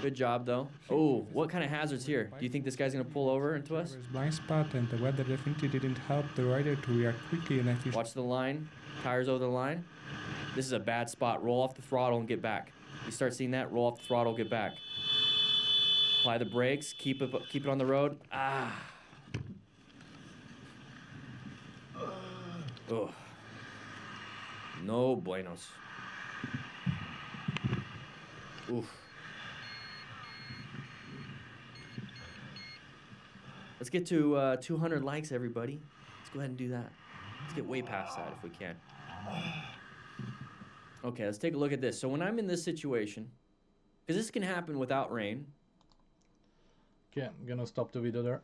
Good job, though. Oh, what kind of hazards here? Do you think this guy's going to pull over into us? Blind spot, and the weather definitely didn't help the rider to react quickly and efficiently. Watch the line. Tires over the line. This is a bad spot. Roll off the throttle and get back. You start seeing that, roll off the throttle, get back. Apply the brakes. Keep it on the road. Ah. Ugh. No buenos. Oof. Let's get to 200 likes, everybody. Let's go ahead and do that. Let's get way past that if we can. Okay, let's take a look at this. So when I'm in this situation, because this can happen without rain. Okay, I'm gonna stop the video there.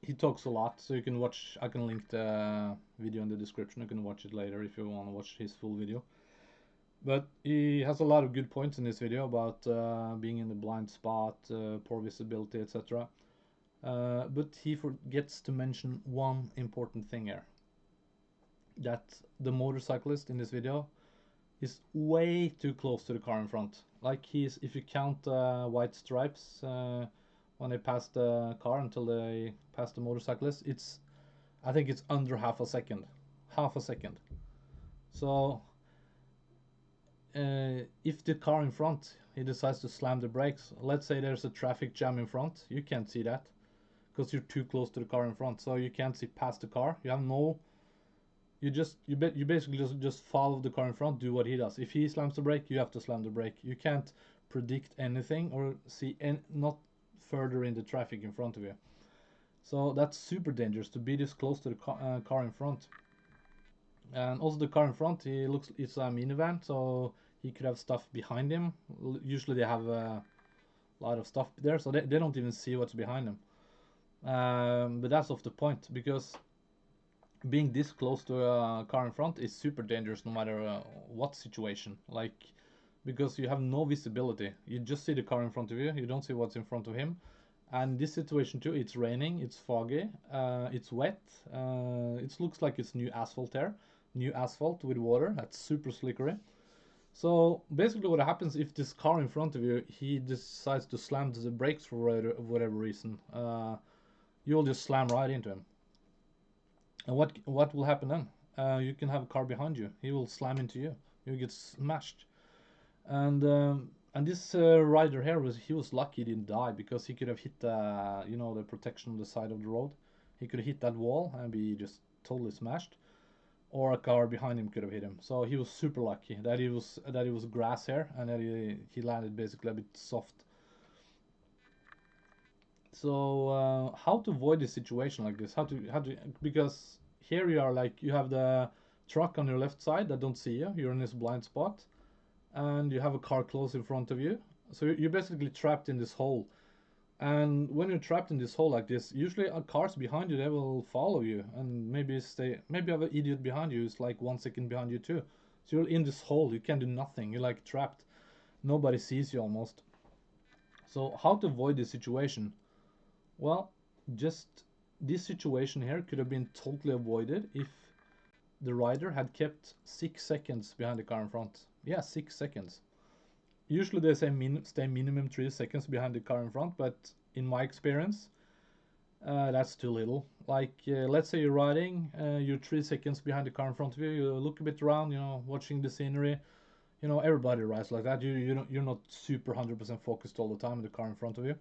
He talks a lot, so you can watch. I can link the video in the description. You can watch it later if you want to watch his full video. But he has a lot of good points in this video about being in the blind spot, poor visibility, etc. But he forgets to mention one important thing here. That the motorcyclist in this video is way too close to the car in front. Like if you count white stripes when they pass the car until they pass the motorcyclist, I think it's under half a second. Half a second. So if the car in front, he decides to slam the brakes, let's say there's a traffic jam in front, you can't see that because you're too close to the car in front, so you can't see past the car. You have no, you basically just follow the car in front, do what he does. If he slams the brake, you have to slam the brake. You can't predict anything or see not further in the traffic in front of you. So that's super dangerous to be this close to the car in front. And also the car in front, it's a minivan, so he could have stuff behind him. Usually they have a lot of stuff there, so they don't even see what's behind them. But that's off the point, because being this close to a car in front is super dangerous no matter what situation. Like, because you have no visibility. You just see the car in front of you, you don't see what's in front of him. And this situation too, it's raining, it's foggy, it's wet, it looks like it's new asphalt here. New asphalt with water, that's super slickery. So basically what happens if this car in front of you, he decides to slam the brakes for whatever reason, you'll just slam right into him. And what will happen then? You can have a car behind you, he will slam into you, you get smashed. And this rider here was lucky he didn't die, because he could have hit the protection on the side of the road. He could have hit that wall and be just totally smashed, or a car behind him could have hit him. So he was super lucky that he was grass here and that he landed basically a bit soft. So how to avoid a situation like this? How to because here you are, like, you have the truck on your left side that don't see you. You're in this blind spot, and you have a car close in front of you. So you're basically trapped in this hole. And when you're trapped in this hole like this, usually cars behind you, they will follow you, and maybe you have an idiot behind you who's like 1 second behind you too. So you're in this hole, you can do nothing, you're like trapped. Nobody sees you almost. So how to avoid this situation? Well, just this situation here could have been totally avoided if the rider had kept 6 seconds behind the car in front. Yeah, 6 seconds. Usually they say stay minimum 3 seconds behind the car in front, but in my experience, that's too little. Like, let's say you're riding, you're 3 seconds behind the car in front of you, you look a bit around, watching the scenery. Everybody rides like that. You're not super 100% focused all the time in the car in front of you.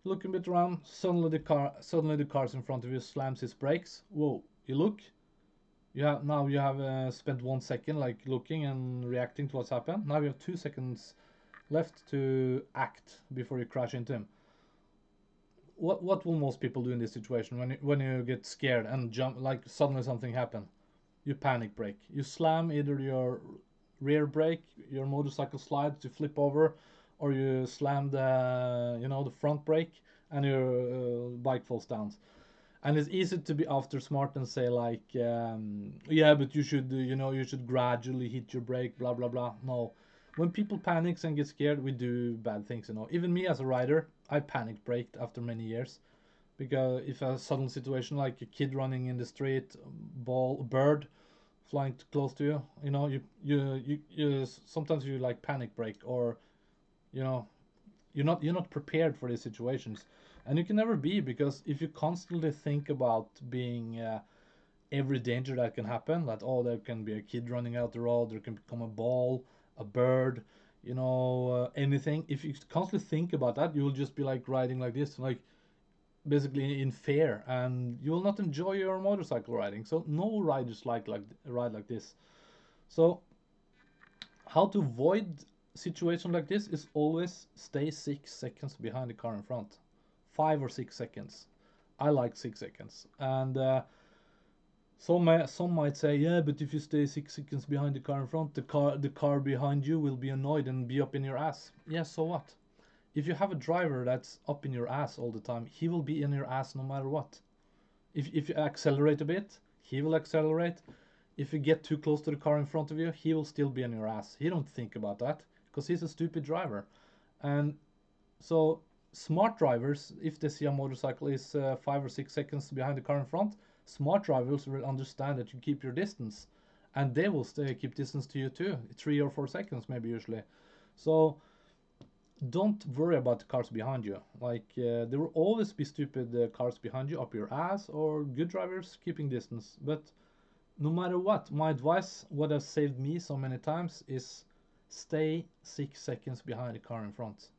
You look a bit around, suddenly the car's in front of you slams its brakes. Whoa, you look. You have spent 1 second like looking and reacting to what's happened. Now you have 2 seconds left to act before you crash into him. What will most people do in this situation when you get scared and jump, like suddenly something happened? You panic brake. You slam either your rear brake, your motorcycle slides, you flip over, or you slam the front brake and your bike falls down. And it's easy to be after smart and say like, yeah, but you should gradually hit your brake, blah blah blah. No, when people panics and get scared, we do bad things. Even me as a rider, I panic braked after many years, because if a sudden situation like a kid running in the street, bird flying too close to you, you sometimes you like panic brake, or you know, you're not prepared for these situations, and you can never be, because if you constantly think about being every danger that can happen, like, oh, there can be a kid running out the road, there can become a ball, a bird, anything. If you constantly think about that, you will just be like riding like this, like basically in fear, and you will not enjoy your motorcycle riding. So no riders like ride like this. So how to avoid situation like this is always stay 6 seconds behind the car in front. 5 or 6 seconds. I like 6 seconds. And some might say, yeah, but if you stay 6 seconds behind the car in front, the car behind you will be annoyed and be up in your ass. Yeah, so what? If you have a driver that's up in your ass all the time, he will be in your ass no matter what. If you accelerate a bit, he will accelerate. If you get too close to the car in front of you, he will still be on your ass. He don't think about that because he's a stupid driver. And so smart drivers, if they see a motorcycle is 5 or 6 seconds behind the car in front, smart drivers will understand that you keep your distance, and they will keep distance to you too, 3 or 4 seconds maybe usually. So don't worry about the cars behind you. Like there will always be stupid cars behind you up your ass, or good drivers keeping distance. But no matter what, my advice, what has saved me so many times, is stay 6 seconds behind the car in front.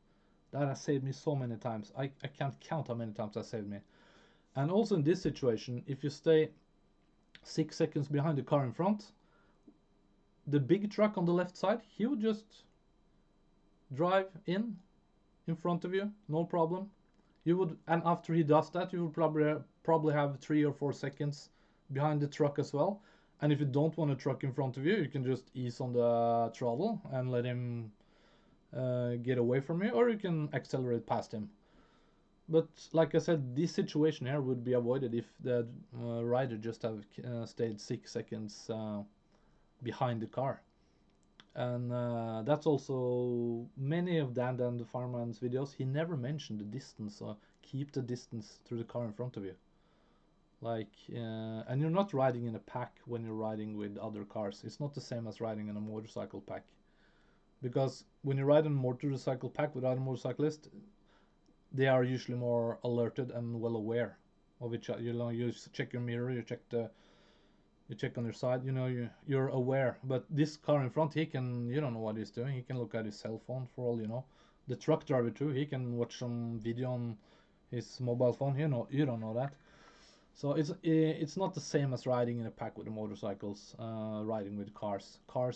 That has saved me so many times. I can't count how many times that saved me. And also in this situation, if you stay 6 seconds behind the car in front, the big truck on the left side, he will just drive in front of you, no problem. You would, and after he does that, you would probably have 3 or 4 seconds behind the truck as well. And if you don't want a truck in front of you, you can just ease on the throttle and let him get away from you, or you can accelerate past him. But like I said, this situation here would be avoided if the rider just have stayed 6 seconds behind the car. And that's also many of DanDanTheFireman's videos. He never mentioned the distance, so keep the distance to the car in front of you. Like, and you're not riding in a pack when you're riding with other cars. It's not the same as riding in a motorcycle pack. Because when you ride in a motorcycle pack with other motorcyclists, they are usually more alerted and well aware of each other. You check your mirror, you check on your side. You're aware. But this car in front, you don't know what he's doing. He can look at his cell phone for all you know. The truck driver too, he can watch some video on his mobile phone. You don't know that. So it's not the same as riding in a pack with the motorcycles. Riding with cars. Car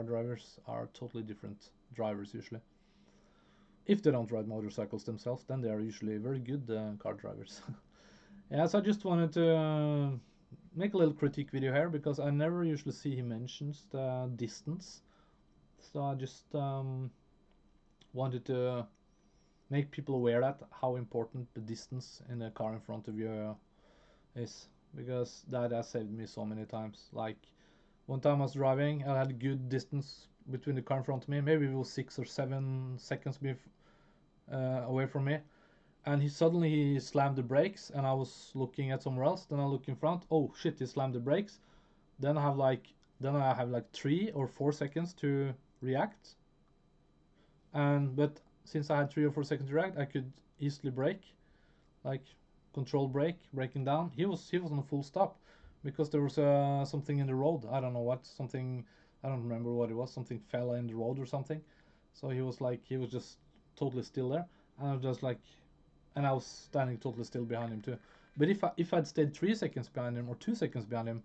drivers are totally different drivers usually. If they don't ride motorcycles themselves, then they are usually very good car drivers. Yeah, so I just wanted to make a little critique video here, because I never usually see he mentions the distance. So I just wanted to make people aware that how important the distance in the car in front of you is, because that has saved me so many times. Like one time I was driving, I had a good distance between the car in front of me. Maybe it was 6 or 7 seconds away from me, and he slammed the brakes, and I was looking at somewhere else. Then I look in front. Oh shit! He slammed the brakes. Then I have like 3 or 4 seconds to react. But since I had 3 or 4 seconds to react, I could easily brake, like control brake, braking down. He was on a full stop, because there was something in the road. I don't know what, something, I don't remember what it was. Something fell in the road or something. So he was just totally still there, and I was standing totally still behind him too. But if I'd stayed 3 seconds behind him or 2 seconds behind him,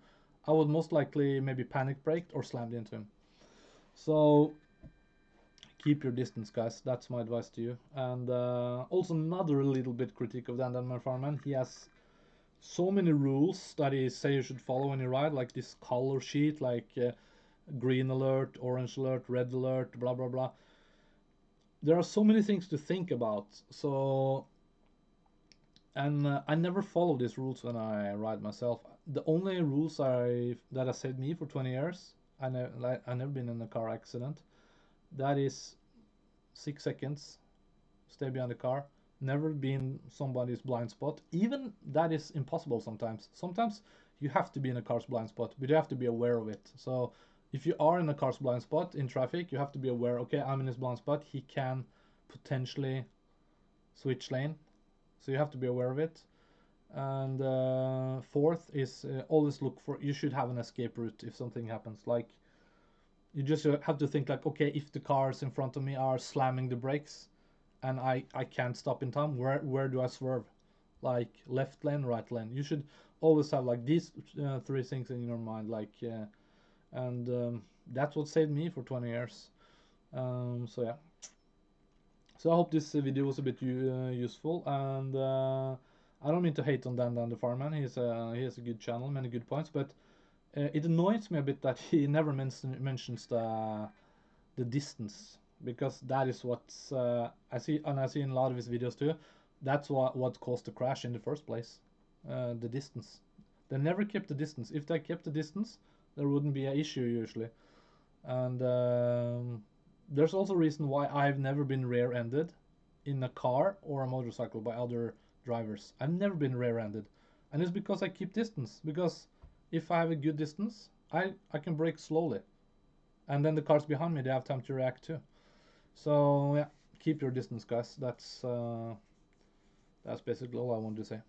I would most likely maybe panic braked or slammed into him. So keep your distance, guys. That's my advice to you. And also another little bit critique of DanDanTheFireman. He has so many rules that he say you should follow when you ride, like this color sheet, like green alert, orange alert, red alert, blah blah blah. There are so many things to think about. So, and I never follow these rules when I ride myself. The only rules that have saved me for 20 years, I never been in a car accident. That is 6 seconds, stay behind the car, never been somebody's blind spot. Even that is impossible sometimes. Sometimes you have to be in a car's blind spot, but you have to be aware of it. So if you are in a car's blind spot in traffic, you have to be aware, okay, I'm in his blind spot, he can potentially switch lane, so you have to be aware of it. And fourth is always look for, you should have an escape route if something happens. Like, you just have to think like, okay, if the cars in front of me are slamming the brakes and I can't stop in time, where do I swerve? Like left lane, right lane. You should always have like these three things in your mind, like and that's what saved me for 20 years. So yeah. So I hope this video was a bit useful, and I don't mean to hate on DanDanTheFireMan. He has a good channel, many good points, but it annoys me a bit that he never mentions the distance, because that is what I see in a lot of his videos too. That's what caused the crash in the first place. The distance. They never kept the distance. If they kept the distance, there wouldn't be an issue usually. And there's also a reason why I've never been rear-ended in a car or a motorcycle by other drivers. I've never been rear-ended, and it's because I keep distance. Because if I have a good distance, I can brake slowly, and then the cars behind me, they have time to react too. So yeah, keep your distance, guys. That's basically all I wanted to say.